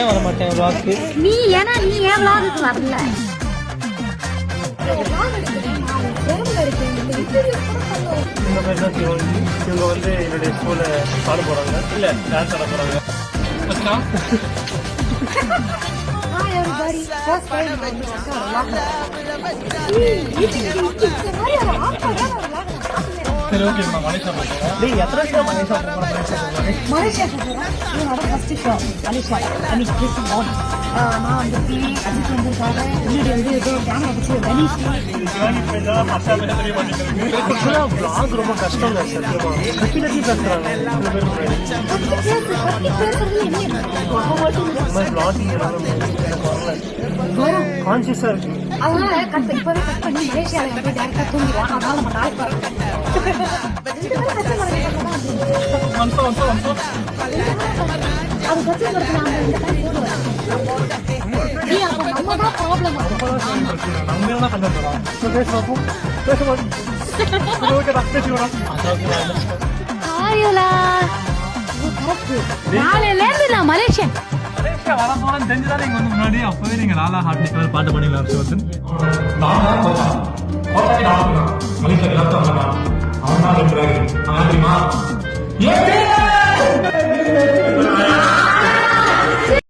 வர மாட்டேன் vlog-க்கு. நீ ஏன் vlog-க்கு வரல? இந்த மாதிரி தான் இவங்க வந்து என்னுடைய ஸ்கூல்ல பாட போறாங்க, இல்ல டான்ஸ் ஆட போறாங்க. Hi everybody, first time I'm going to சரி ஓகே நான் மலேசியா போறேன். டேய் எத்தனை வருஷம் மலேசியா போறேன்? மலேசியா போறேன். என்னோட ஃபர்ஸ்ட் ஷோ மலேசியா. அன்னைக்கு கிஸ் ஆன். நான் வந்து அதுக்கு வந்திருக்காங்க. முன்னாடி வந்து ஏதோ கேமரா வச்சு வெளியே vlog ரொம்ப கஷ்டங்க சத்தியமா. கட்டி பேசுறாங்க கான்சியஸா இருக்கு. அதனால இப்பவே கட் பண்ணி மலேசியாவில் போய் டேரக்டா தூங்கிடுவான். அதனால நம்ம நாளைக்கு அது பத்தி நம்ம தான் ப்ராப்ளம். நாளையில இருந்து நான் மலேசியா வரப்போறேன்னு தெரிஞ்சுதான் நீங்க வந்து முன்னாடி அப்பவே நீங்க நாளா ஹார்ட் நிக்கல் பாட்டு பண்ணிக்கலாம். மலேசியா